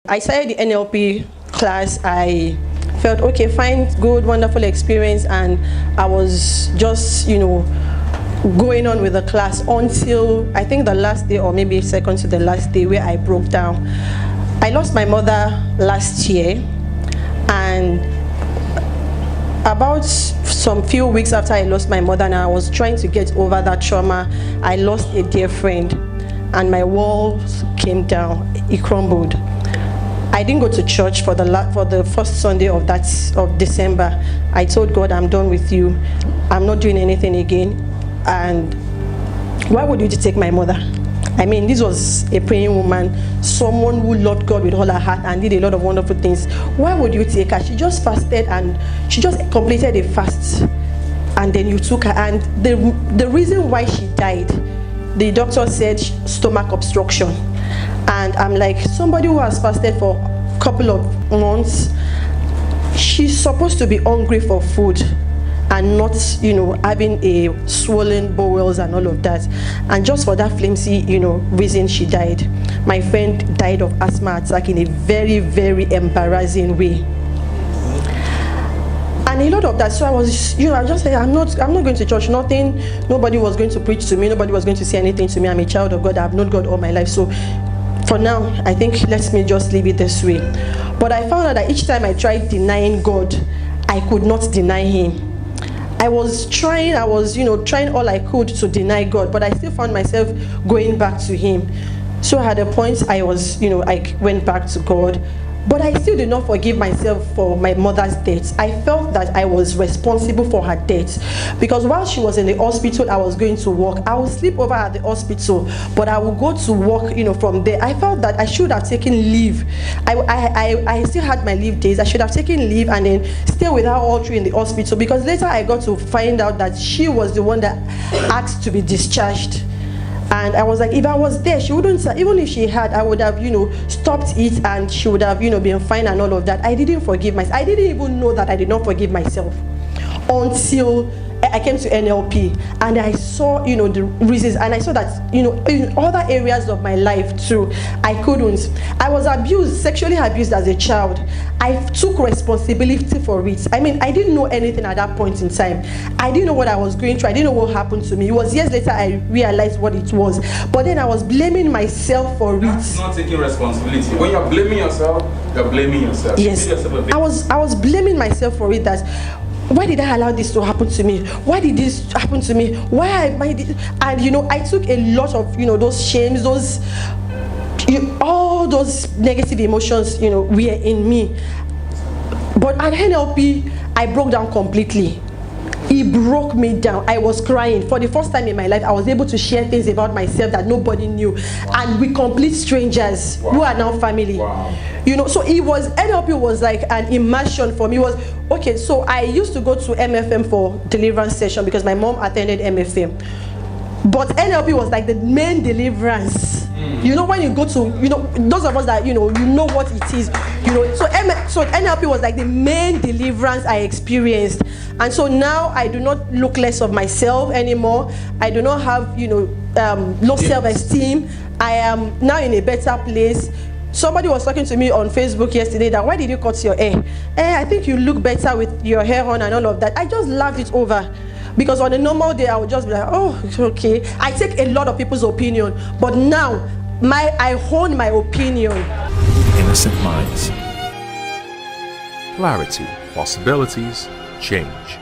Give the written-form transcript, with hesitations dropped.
I started the NLP class. I felt okay, fine, good, wonderful experience, and I was just, going on with the class until I think the last day, or maybe second to the last day, where I broke down. I lost my mother last year, and about some few weeks after I lost my mother, and I was trying to get over that trauma, I lost a dear friend, and my walls came down. It crumbled. I didn't go to church for the first Sunday of December. I told God, I'm done with you. I'm not doing anything again. And why would you take my mother? I mean, this was a praying woman, someone who loved God with all her heart and did a lot of wonderful things. Why would you take her? She just fasted, and she just completed a fast, and then you took her. And the reason why she died, the doctor said stomach obstruction. And I'm like, somebody who has fasted for a couple of months, she's supposed to be hungry for food and not, having a swollen bowels and all of that. And just for that flimsy, reason, she died. My friend died of asthma attack in a very, very embarrassing way. And a lot of that. So I was, I just said, I'm not going to church. Nothing. Nobody was going to preach to me. Nobody was going to say anything to me. I'm a child of God. I've known God all my life. So for now, I think let me just leave it this way. But I found out that each time I tried denying God, I could not deny Him. I was trying all I could to deny God, but I still found myself going back to Him. So at a point, I went back to God. But I still did not forgive myself for my mother's death. I felt that I was responsible for her death. Because while she was in the hospital, I was going to work. I would sleep over at the hospital, but I would go to work, from there. I felt that I should have taken leave. I still had my leave days. I should have taken leave and then stay with her all through in the hospital. Because later I got to find out that she was the one that asked to be discharged. And I was like, if I was there, she wouldn't, even if she had, I would have, stopped it, and she would have, been fine and all of that. I didn't forgive myself. I didn't even know that I did not forgive myself until I came to NLP, and I saw, the reasons, and I saw that, in other areas of my life too, I couldn't. I was sexually abused as a child. I took responsibility for it. I mean, I didn't know anything at that point in time. I didn't know what I was going through. I didn't know what happened to me. It was years later I realized what it was. But then I was blaming myself for it. That's not taking responsibility. When you're blaming yourself, you're blaming yourself. Yes. I was blaming myself for it. That why did I allow this to happen to me? Why did this happen to me? Why am I this? And I took a lot of those shames, those all those negative emotions were in me. But at NLP, I broke down completely. It broke me down. I was crying. For the first time in my life, I was able to share things about myself that nobody knew. And with complete strangers who are now family. Wow. So NLP was like an immersion for me. It was, okay, so I used to go to MFM for deliverance session because my mom attended MFM. But NLP was like the main deliverance. When you go to, those of us that, you know what it is, so NLP was like the main deliverance I experienced. And so now I do not look less of myself anymore. I do not have, low self-esteem. I am now in a better place. Somebody was talking to me on Facebook yesterday that, why did you cut your hair? I think you look better with your hair on and all of that. I just laughed it over. Because on a normal day, I would just be like, oh, okay. I take a lot of people's opinion. But now, I hone my opinion. Innocent Minds. Clarity, possibilities, change.